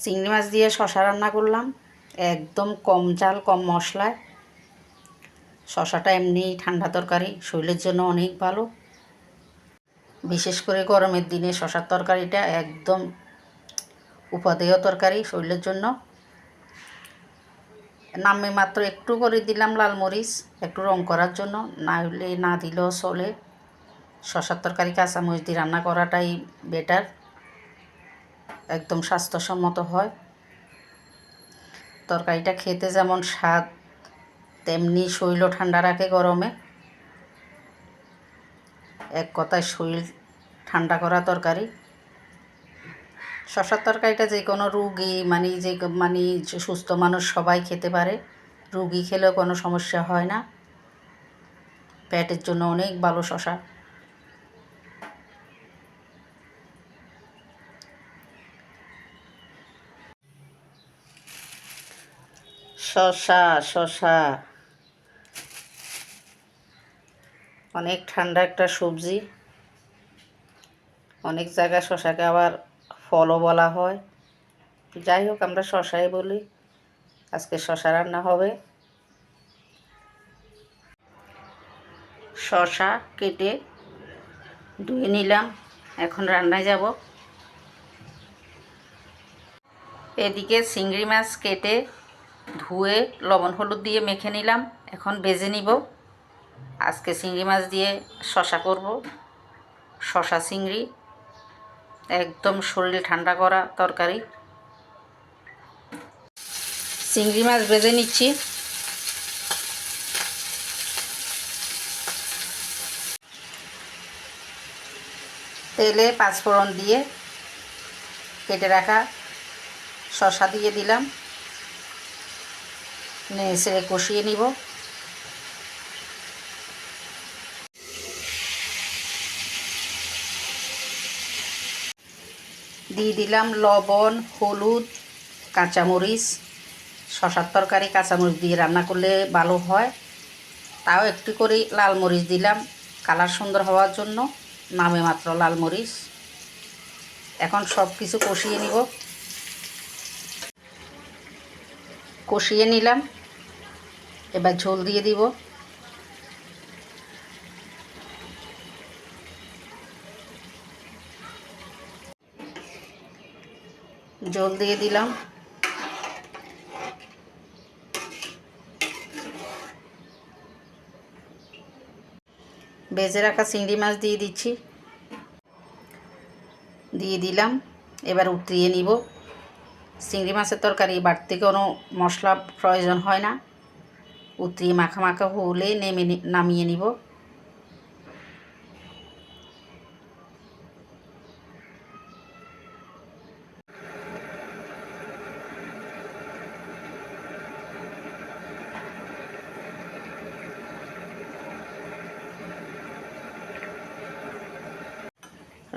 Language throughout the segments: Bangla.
চিংড়ি মাছ দিয়ে শশা রান্না করলাম, একদম কম ঝাল কম মশলায়। শশাটা এমনি ঠান্ডা তরকারি, শরীরের জন্য অনেক ভালো। বিশেষ করে গরমের দিনে শশার তরকারিটা একদম উপাদেয় তরকারি শরীরের জন্য। নামে মাত্র একটু করে দিলাম লাল মরিচ, একটু রং করার জন্য, না হলে না দিলেও চলে। শশার তরকারি কাঁচামরিচ দিয়ে রান্না করাটাই বেটার, একদম স্বাস্থ্যসম্মত হয়। তরকারিটা খেতে যেমন স্বাদ, তেমনি শরীরও ঠান্ডা রাখে গরমে। এক কথায় শরীর ঠান্ডা করা তরকারি। শশার তরকারিটা যে কোনো রুগী মানে সুস্থ মানুষ সবাই খেতে পারে। রুগী খেলেও কোনো সমস্যা হয় না, পেটের জন্য অনেক ভালো শশা। শশা শশা অনেক ঠান্ডা একটা সবজি। অনেক জায়গায় শশাকে আবার ফলও বলা হয়, যাই হোক আমরা শশাই বলি। আজকে শশা রান্না হবে। শশা কেটে ধুয়ে নিলাম, এখন রান্নায় যাব। এদিকে চিংড়ি মাছ কেটে ধুয়ে লবণ হলুদ দিয়ে মেখে নিলাম, এখন ভেজে নিব। আজকে চিংড়ি মাছ দিয়ে শশা করব। শশা চিংড়ি একদম শরীর ঠান্ডা করা তরকারি। চিংড়ি মাছ ভেজে নিচ্ছি। তেলে পাঁচফোড়ন দিয়ে কেটে রাখা শশা দিয়ে দিলাম, নেড়ে কষিয়ে নিব। দিয়ে দিলাম লবণ হলুদ কাঁচামরিচ। শশার তরকারি কাঁচামরিচ দিয়ে রান্না করলে ভালো হয়, তাও একটু করে লাল মরিচ দিলাম কালার সুন্দর হওয়ার জন্য, নামে মাত্র লাল মরিচ। এখন সব কিছু কষিয়ে নিব। কষিয়ে নিলাম, এবার ঝোল দিয়ে দিব। ঝোল দিয়ে দিলাম। ভেজে রাখা চিংড়ি মাছ দিয়ে দিচ্ছি, দিয়ে দিলাম। এবার উতরিয়ে নিব। চিংড়ি মাছের তরকারি বাড়তি কোনো মশলা প্রয়োজন হয় না, উতরিয়ে মাখা মাখা হলে নামিয়ে নিব।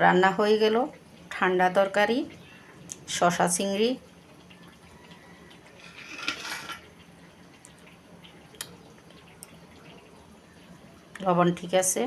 রান্না হয়ে গেল ঠান্ডা তরকারি শশা চিংড়ি। লবণ ঠিক আছে।